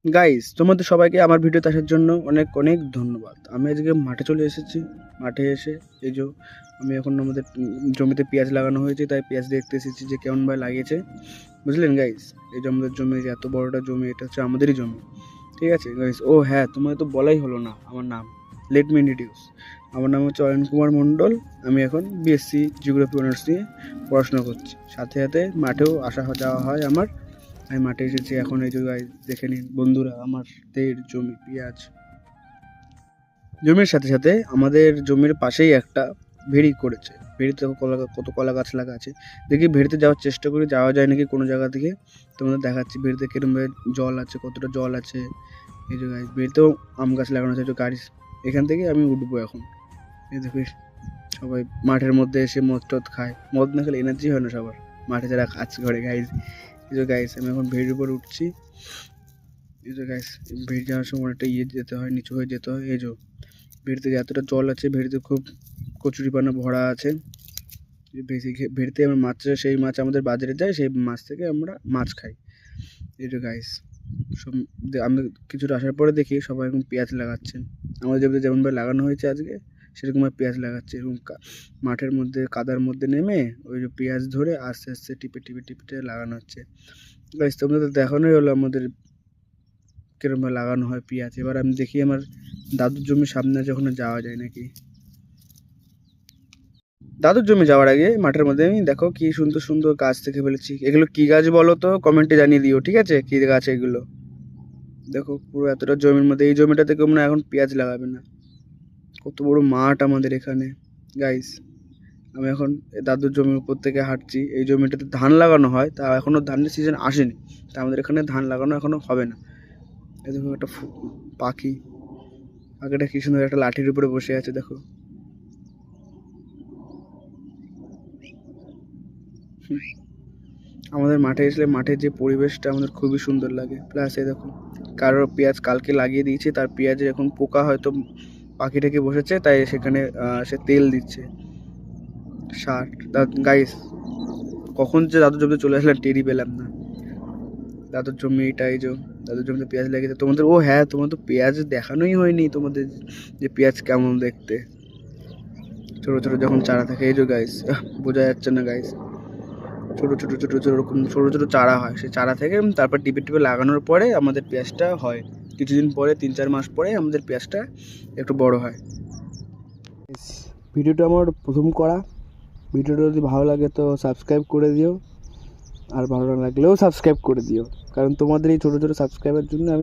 Guys, তোমাদের সবাইকে আমার ভিডিওতে আসার জন্য অনেক অনেক ধন্যবাদ। আমি আজকে মাঠে চলে এসেছি। মাঠে এসে এই যে আমি এখন আমাদের জমিতে পেঁয়াজ লাগানো হয়েছে, তাই পেঁয়াজ দেখতে এসেছি যে কেমন ভাবে লাগিয়েছে। বুঝলেন গাইস? এই যে আমাদের জমি, যে এত বড়টা জমি, এটা হচ্ছে আমাদেরই জমি। ঠিক আছে গাইস? ও হ্যাঁ, তোমার তো বলাই হলো না আমার নাম। Let me introduce. আমার নাম হচ্ছে অয়ন কুমার মণ্ডল। আমি এখন বিএসসি জিওগ্রাফি অনার্স নিয়ে পড়াশোনা করছি। সাথে সাথে মাঠেও আসা যাওয়া হয় আমার। আমি মাঠে এসেছি এখন। এই যে গাইস দেখে নিন বন্ধুরা, আমাদের জমি পেঁয়াজ। জমির সাথে সাথে আমাদের জমির পাশেই একটা ভেড়ি করেছে। ভেড়িতে কত কলা গাছ লাগা আছে। দেখি ভেড়িতে যাওয়ার চেষ্টা করি, যাওয়া যায় নাকি কোনো জায়গা থেকে। তোমাদের দেখাচ্ছি ভেড়িতে কিরমভাবে জল আছে, কতটা জল আছে। এই যে গাইস ভেড়িতেও আম গাছ লাগানো আছে। একটু গাড়ি এখান থেকে আমি উঠবো এখন। এই দেখো সবাই মাঠের মধ্যে এসে মদ টদ খায়। মদ না খেলে এনার্জি হয় না সবার। মাঠে যারা কাজ করে গাইস। এই যে গাইস আমি এখন ভেড়ির উপর উঠছি। এই যে গাইস ভেড়ি যাওয়ার সময় একটা যেতে হয়, নিচু হয়ে যেতে হয়। এই যে ভেড়িতে এতটা জল আছে, ভেড়িতে খুব কচুরিপানা ভরা আছে। ভেড়িতে আমরা মাছ, সেই মাছ আমাদের বাজারে যায়, সেই মাছ থেকে আমরা মাছ খাই। এই যে গাইস সব আমি কিছুটা আসার পরে দেখি সবাই এখন পেঁয়াজ লাগাচ্ছেন। আমাদের জমিতে যেমনভাবে লাগানো হয়েছে আজকে, সেরকমভাবে পেঁয়াজ লাগাচ্ছে। এরকম মাঠের মধ্যে কাদার মধ্যে নেমে ওই যে পেঁয়াজ ধরে আস্তে আস্তে টিপে টিপে টিপে টিপে লাগানো হচ্ছে। গাইস তোমাদের দেখানোই হলো আমাদের কিরমভাবে লাগানো হয় পেঁয়াজ। এবার আমি দেখি আমার দাদুর জমির সামনে যখন যাওয়া যায় নাকি। দাদুর জমি যাওয়ার আগে মাঠের মধ্যে আমি দেখো কি সুন্দর সুন্দর গাছ থেকে ফেলেছি। এগুলো কি গাছ বলো তো, কমেন্টে জানিয়ে দিও, ঠিক আছে? কি গাছ এগুলো? দেখো পুরো এতটা জমির মধ্যে, এই জমিটা থেকে মনে হয় এখন পেঁয়াজ লাগাবে না। কত বড় মাঠ আমাদের এখানে গাইস। আমি এখন দাদুর জমির উপর থেকে হাঁটছি। এই জমিটাতে ধান লাগানো হয়, তা এখনো ধানের সিজন আসেনি, তা আমাদের এখানে ধান লাগানো এখনো হবে না। এই দেখো একটা পাখি, পাখিটা কি সুন্দর একটা লাঠির উপরে বসে আছে দেখো। আমাদের মাঠে আসলে মাঠের যে পরিবেশটা আমাদের খুবই সুন্দর লাগে। প্লাস এই দেখো কারোর পেঁয়াজ কালকে লাগিয়ে দিয়েছে, তার পেঁয়াজে এখন পোকা হয়তো পাখিটাকে বসেছে, তাই সেখানে সে তেল দিচ্ছে, সার। গাইস কখন যে দাদুর জমিতে চলে আসলাম টেরই পেলাম না। দাদুর জমি এটাই যে দাদুর জমিতে পেঁয়াজ লাগিয়েছে। তোমাদের ও হ্যাঁ, তোমার তো পেঁয়াজ দেখানোই হয়নি তোমাদের, যে পেঁয়াজ কেমন দেখতে। ছোটো ছোটো যখন চারা থাকে, এই যে গাইস বোঝা যাচ্ছে না গাইস, ছোটো ছোটো ছোটো ছোটো এরকম ছোটো ছোটো চারা হয়। সেই চারা থেকে তারপর টিপে টিপে লাগানোর পরে আমাদের পেঁয়াজটা হয়। কিছুদিন পরে 3-4 মাস পরে আমাদের পেঁয়াজটা একটু বড় হয়। ভিডিওটা আমার প্রথম করা। ভিডিওটা যদি ভালো লাগে তো সাবস্ক্রাইব করে দিও, আর ভালো না লাগলেও সাবস্ক্রাইব করে দিও, কারণ তোমাদের এই ছোটো ছোটো সাবস্ক্রাইবের জন্য আমি